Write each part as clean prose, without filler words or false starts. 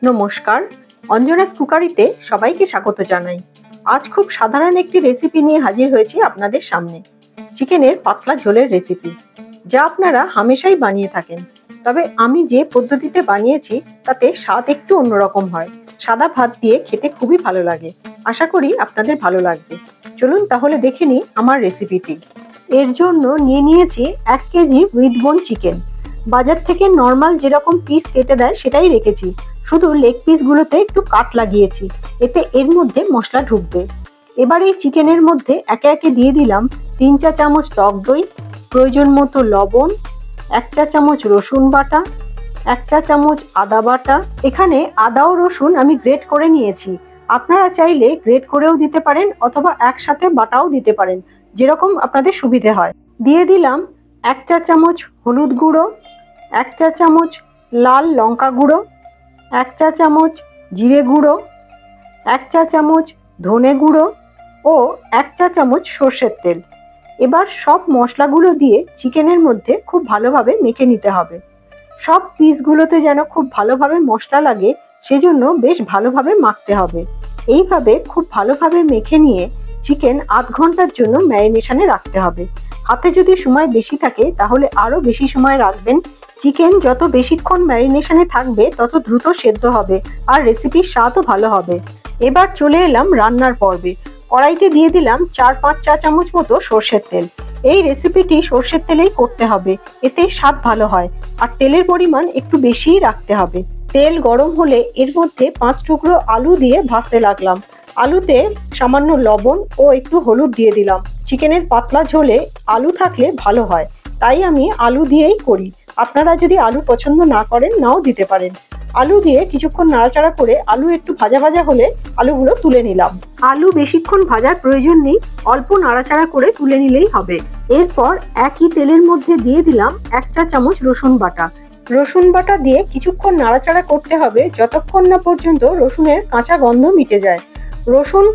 নমস্কার, অঞ্জনাস কুকারিতে সবাইকে স্বাগত জানাই। আজ খুব সাধারণ একটি রেসিপি নিয়ে হাজির হয়েছি আপনাদের সামনে। চিকেনের পাতলা ঝোলের রেসিপি, যা আপনারা হামেশাই বানিয়ে থাকেন। তবে আমি যে পদ্ধতিতে বানিয়েছি তাতে স্বাদ একটু অন্যরকম হয়। সাদা ভাত দিয়ে খেতে খুবই ভালো লাগে। আশা করি আপনাদের ভালো লাগবে। চলুন তাহলে দেখে নিই আমার রেসিপিটি। এর জন্য নিয়ে নিয়েছি 1 কেজি উইথ বোন চিকেন। বাজার থেকে নর্মাল যেরকম পিস কেটে দেয় সেটাই রেখেছি, শুধু লেগ পিসগুলোতে একটু কাট লাগিয়েছি, এতে এর মধ্যে মশলা ঢুকবে। এবার এই চিকেনের মধ্যে একে একে দিয়ে দিলাম 3 চা চামচ টক দই, প্রয়োজন মতো লবণ, 1 চা চামচ রসুন বাটা, 1 চা চামচ আদা বাটা। এখানে আদা ও রসুন আমি গ্রেট করে নিয়েছি। আপনারা চাইলে গ্রেট করেও দিতে পারেন অথবা একসাথে বাটাও দিতে পারেন, যেরকম আপনাদের সুবিধে হয়। দিয়ে দিলাম 1 চা চামচ হলুদ গুঁড়ো, 1 চা চামচ লাল লঙ্কা গুঁড়ো, 1 চা চামচ জিরে গুঁড়ো, 1 চা চামচ ধনে গুঁড়ো ও 1 চা চামচ সর্ষের তেল। এবার সব মশলাগুলো দিয়ে চিকেনের মধ্যে খুব ভালোভাবে মেখে নিতে হবে। সব পিসগুলোতে যেন খুব ভালোভাবে মশলা লাগে, সেজন্য বেশ ভালোভাবে মাখতে হবে। এইভাবে খুব ভালোভাবে মেখে নিয়ে চিকেন আধ ঘন্টার জন্য ম্যারিনেশনে রাখতে হবে। হাতে যদি সময় বেশি থাকে তাহলে আরও বেশি সময় রাখবেন। চিকেন যত বেশিক্ষণ ম্যারিনেশনে থাকবে তত দ্রুত সেদ্ধ হবে আর রেসিপির স্বাদও ভালো হবে। এবার চলে এলাম রান্নার পর্বে। কড়াইতে দিয়ে দিলাম 4-5 চা চামচ মতো সর্ষের তেল। এই রেসিপিটি সর্ষের তেলেই করতে হবে, এতে স্বাদ ভালো হয়। আর তেলের পরিমাণ একটু বেশিই রাখতে হবে। তেল গরম হলে এর মধ্যে 5 টুকরো আলু দিয়ে ভাজতে লাগলাম। আলুতে সামান্য লবণ ও একটু হলুদ দিয়ে দিলাম। চিকেনের পাতলা ঝোলে আলু থাকলে ভালো হয়, তাই আমি আলু দিয়েই করি। আপনারা যদি আলু পছন্দ না করেন নাও দিতে পারেন। আলু দিয়ে কিছুক্ষণ নাড়াচাড়া করে আলু একটু ভাজা ভাজা হলে আলুগুলো তুলে নিলাম। আলু বেশিক্ষণ ভাজার প্রয়োজন নেই, অল্প নাড়াচাড়া করে তুলে নিলেই হবে। এরপর একই তেলের মধ্যে দিয়ে দিলাম 1 চা চামচ রসুন বাটা। রসুন বাটা দিয়ে কিছুক্ষণ নাড়াচাড়া করতে হবে যতক্ষণ না পর্যন্ত রসুনের কাঁচা গন্ধ মিটে যায়। রসুন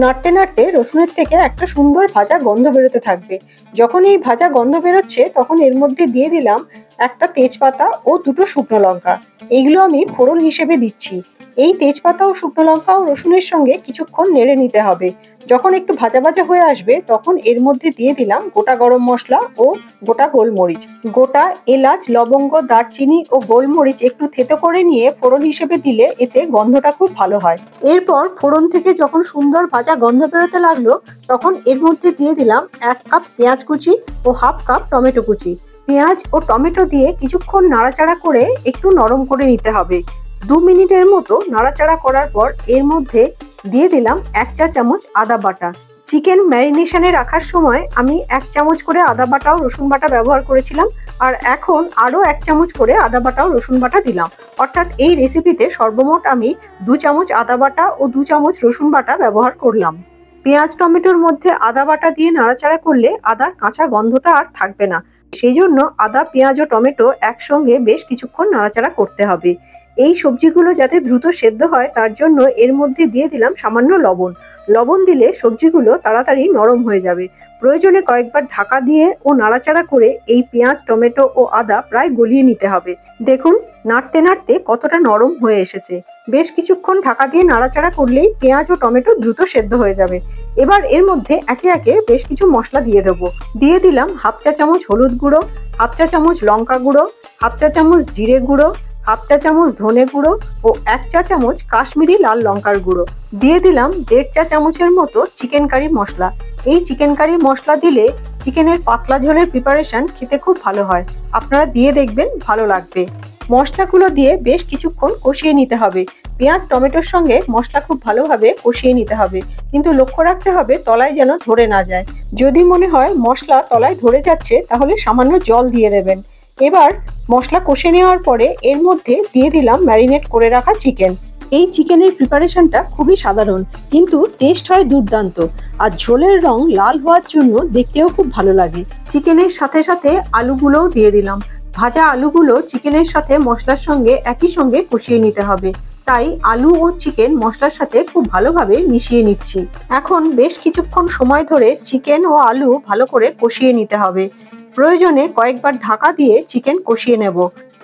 নাড়তে নাড়তে রসুনের থেকে একটা সুন্দর ভাজা গন্ধ বেরোতে থাকবে। যখন এই ভাজা গন্ধ বেরোচ্ছে তখন এর মধ্যে দিয়ে দিলাম একটা তেজপাতা ও 2টো শুকনো লঙ্কা। এইগুলো আমি ফোড়ন হিসেবে দিচ্ছি। এই তেজপাতা ও শুকনো লঙ্কা ও রসুনের সঙ্গে কিছুক্ষণ নেড়ে নিতে হবে। যখন একটু ভাজা ভাজা হয়ে আসবে তখন এর মধ্যে দিয়ে দিলাম গোটা গরম মশলা ও গোটা গোলমরিচ। গোটা এলাচ, লবঙ্গ, দারচিনি ও গোলমরিচ একটু থেতো করে নিয়ে ফোড়ন হিসেবে দিলে এতে গন্ধটা খুব ভালো হয়। এরপর ফোড়ন থেকে যখন সুন্দর ভাজা গন্ধ বেরোতে লাগলো তখন এর মধ্যে দিয়ে দিলাম 1 কাপ পেঁয়াজ কুচি ও 1/2 কাপ টমেটো কুচি। পেঁয়াজ ও টমেটো দিয়ে কিছুক্ষণ নাড়াচাড়া করে একটু নরম করে নিতে হবে। 2 মিনিটের মতো নাড়াচাড়া করার পর এর মধ্যে দিয়ে দিলাম 1 চা চামচ আদা বাটা। চিকেন ম্যারিনেশনে রাখার সময় আমি 1 চামচ করে আদা বাটা ও রসুন বাটা ব্যবহার করেছিলাম, আর এখন আরও 1 চামচ করে আদা বাটা ও রসুন বাটা দিলাম। অর্থাৎ এই রেসিপিতে সর্বমোট আমি 2 চামচ আদা বাটা ও 2 চামচ রসুন বাটা ব্যবহার করলাম। পেঁয়াজ টমেটোর মধ্যে আদা বাটা দিয়ে নাড়াচাড়া করলে আদার কাঁচা গন্ধটা আর থাকবে না, সেই জন্য আদা, পেঁয়াজ ও টমেটো একসঙ্গে বেশ কিছুক্ষণ নাড়াচাড়া করতে হবে। এই সবজিগুলো যাতে দ্রুত সেদ্ধ হয় তার জন্য এর মধ্যে দিয়ে দিলাম সামান্য লবণ। লবণ দিলে সবজিগুলো তাড়াতাড়ি নরম হয়ে যাবে। প্রয়োজনে কয়েকবার ঢাকা দিয়ে ও নাড়াচাড়া করে এই পেঁয়াজ, টমেটো ও আদা প্রায় গলিয়ে নিতে হবে। দেখুন নাড়তে নাড়তে কতটা নরম হয়ে এসেছে। বেশ কিছুক্ষণ ঢাকা দিয়ে নাড়াচাড়া করলেই পেঁয়াজ ও টমেটো দ্রুত সেদ্ধ হয়ে যাবে। এবার এর মধ্যে একে একে বেশ কিছু মশলা দিয়ে দেবো। দিয়ে দিলাম 1/2 চা চামচ হলুদ গুঁড়ো, 1/2 চা চামচ লঙ্কা গুঁড়ো, 1/2 চা চামচ জিরে গুঁড়ো, 1/2 চা চামচ ধনে গুঁড়ো ও 1 চা চামচ কাশ্মীরি লাল লঙ্কার গুঁড়ো। দিয়ে দিলাম 1.5 চা চামচের মতো চিকেন কারি মশলা। এই চিকেন কারি মশলা দিলে চিকেনের পাতলা ঝোলের প্রিপারেশন খেতে খুব ভালো হয়। আপনারা দিয়ে দেখবেন, ভালো লাগবে। মশলাগুলো দিয়ে বেশ কিছুক্ষণ কষিয়ে নিতে হবে। পেঁয়াজ টমেটোর সঙ্গে মশলা খুব ভালোভাবে কষিয়ে নিতে হবে, কিন্তু লক্ষ্য রাখতে হবে তলায় যেন ধরে না যায়। যদি মনে হয় মশলা তলায় ধরে যাচ্ছে তাহলে সামান্য জল দিয়ে দেবেন। এবার মশলা কষে নেওয়ার পরে এর মধ্যে দিয়ে দিলাম ম্যারিনেট করে রাখা চিকেন। এই চিকেনের প্রিপারেশনটা খুবই সাধারণ, কিন্তু টেস্ট হয় দুর্দান্ত। আর ঝোলের রং লাল হওয়ার জন্য দেখতেও খুব ভালো লাগে। চিকেনের সাথে সাথে আলুগুলোও দিয়ে দিলাম। ভাজা আলুগুলো চিকেনের সাথে মশলার সঙ্গে একই সঙ্গে কষিয়ে নিতে হবে। তাই আলু ও চিকেন মশলার সাথে খুব ভালোভাবে মিশিয়ে নিচ্ছি। এখন বেশ কিছুক্ষণ সময় ধরে চিকেন ও আলু ভালো করে কষিয়ে নিতে হবে। প্রয়োজনে কয়েকবার ঢাকা দিয়ে চিকেন কষিয়ে নেব।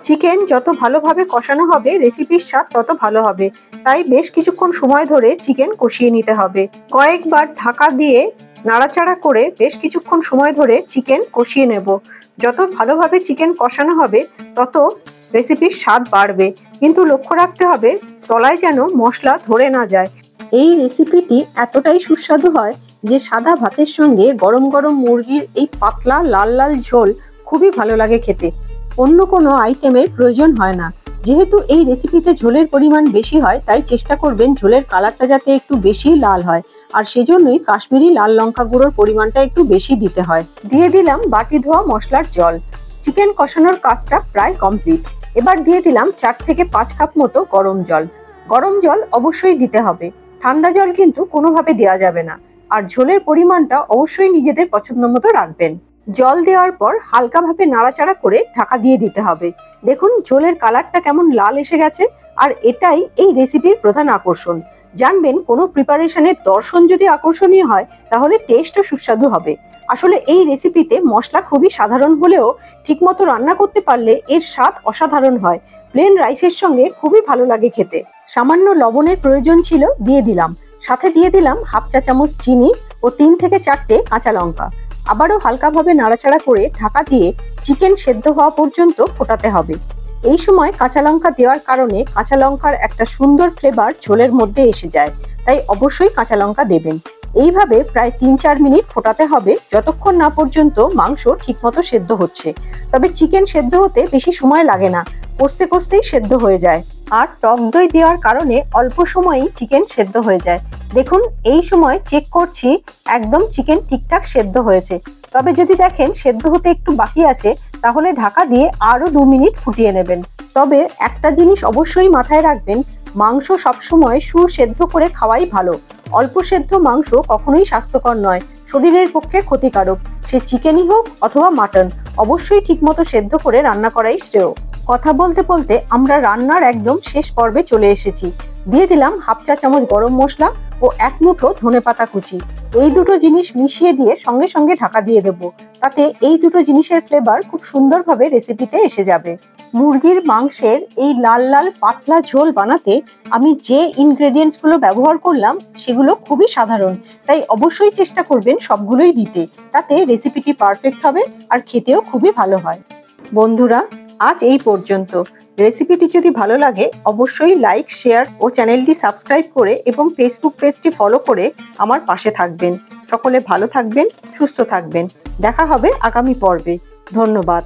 চিকেন যত ভালোভাবে কষানো হবে রেসিপির স্বাদ তত ভালো হবে, তাই বেশ কিছুক্ষণ সময় ধরে চিকেন কষিয়ে নিতে হবে। কয়েকবার ঢাকা দিয়ে নাড়াচাড়া করে বেশ কিছুক্ষণ সময় ধরে চিকেন কষিয়ে নেব। যত ভালোভাবে চিকেন কষানো হবে তত রেসিপির স্বাদ বাড়বে, কিন্তু লক্ষ্য রাখতে হবে তলায় যেন মশলা ধরে না যায়। এই রেসিপিটি এতটাই সুস্বাদু হয় যে সাদা ভাতের সঙ্গে গরম গরম মুরগির এই পাতলা লাল লাল ঝোল খুবই ভালো লাগে খেতে। অন্য কোনো আইটেমের প্রয়োজন হয় না। যেহেতু এই রেসিপিতে ঝোলের পরিমাণ বেশি হয়, তাই চেষ্টা করবেন ঝোলের কালারটা যাতে একটু বেশি লাল হয়, আর সেজন্যই কাশ্মীরি লাল লঙ্কা গুঁড়োর পরিমাণটা একটু বেশি দিতে হয়। দিয়ে দিলাম বাটি ধোয়া মশলার জল। চিকেন কষানোর কাজটা প্রায় কমপ্লিট। এবার দিয়ে দিলাম 4 থেকে 5 কাপ মতো গরম জল। গরম জল অবশ্যই দিতে হবে, ঠান্ডা জল কিন্তু কোনোভাবে দেওয়া যাবে না। আর ঝোলের পরিমাণটা অবশ্যই নিজেদের পছন্দ মতো রাখবেন। জল দেওয়ার পর হালকাভাবে নাড়াচাড়া করে ঢাকা দিয়ে দিতে হবে। দেখুন ঝোলের কালারটা কেমন লাল এসে গেছে, আর এটাই এই রেসিপির প্রধান আকর্ষণ। জানবেন কোনো প্রিপারেশনের দর্শন যদি আকর্ষণীয় হয় তাহলে টেস্টও সুস্বাদু হবে। আসলে এই রেসিপিতে মশলা খুবই সাধারণ হলেও ঠিকমতো রান্না করতে পারলে এর স্বাদ অসাধারণ হয়। প্লেন রাইসের সঙ্গে খুবই ভালো লাগে খেতে। সামান্য লবণের প্রয়োজন ছিল, দিয়ে দিলাম। সাথে দিয়ে দিলাম হাফ চা চামচ চিনি ও 3 থেকে 4টে কাঁচা লঙ্কা। আবারও হালকাভাবে নাড়াচাড়া করে ঢাকা দিয়ে চিকেন সেদ্ধ হওয়া পর্যন্ত ফোটাতে হবে। এই সময় কাঁচা লঙ্কা দেওয়ার কারণে কাঁচা লঙ্কার একটা সুন্দর ফ্লেভার ঝোলের মধ্যে এসে যায়, তাই অবশ্যই কাঁচা লঙ্কা দেবেন। এইভাবে প্রায় 3-4 মিনিট ফোটাতে হবে, যতক্ষণ না পর্যন্ত মাংস ঠিকমতো সেদ্ধ হচ্ছে। তবে চিকেন সেদ্ধ হতে বেশি সময় লাগে না, কষতে কষতেই সেদ্ধ হয়ে যায়। আর টক দই দেওয়ার কারণে অল্প সময়েই চিকেন সেদ্ধ হয়ে যায়। দেখুন এই সময় চেক করছি একদম চিকেন ঠিকঠাক সেদ্ধ হয়েছে। তবে যদি দেখেন সেদ্ধ হতে একটু বাকি আছে, তাহলে ঢাকা দিয়ে আরো 2 মিনিট ফুটিয়ে নেবেন। তবে একটা জিনিস অবশ্যই মাথায় রাখবেন, মাংস সবসময় সুসেদ্ধ করে খাওয়াই ভালো। অল্প সেদ্ধ মাংস কখনোই স্বাস্থ্যকর নয়, শরীরের পক্ষে ক্ষতিকারক। সে চিকেনই হোক অথবা মাটন, অবশ্যই ঠিকমতো সেদ্ধ করে রান্না করাই শ্রেয়। কথা বলতে বলতে আমরা রান্নার একদম শেষ পর্বে চলে এসেছি। দিয়ে দিলাম হাফ চা চামচ গরম মশলা ও 1 মুঠো ধনেপাতা কুচি। এই দুটো জিনিস মিশিয়ে দিয়ে সঙ্গে সঙ্গে ঢাকা দিয়ে দেব। তাতে এই দুটো জিনিসের ফ্লেভার খুব সুন্দরভাবে রেসিপিতে এসে যাবে। মুরগির মাংসের এই লাল লাল পাতলা ঝোল বানাতে আমি যে ইনগ্রেডিয়েন্টস গুলো ব্যবহার করলাম সেগুলো খুবই সাধারণ, তাই অবশ্যই চেষ্টা করবেন সবগুলোই দিতে। তাতে রেসিপিটি পারফেক্ট হবে আর খেতেও খুবই ভালো হয়। বন্ধুরা, আজ এই পর্যন্ত। রেসিপিটি যদি ভালো লাগে অবশ্যই লাইক, শেয়ার ও চ্যানেলটি সাবস্ক্রাইব করে এবং ফেসবুক পেজটি ফলো করে আমার পাশে থাকবেন। সকলে ভালো থাকবেন, সুস্থ থাকবেন। দেখা হবে আগামী পর্বে। ধন্যবাদ।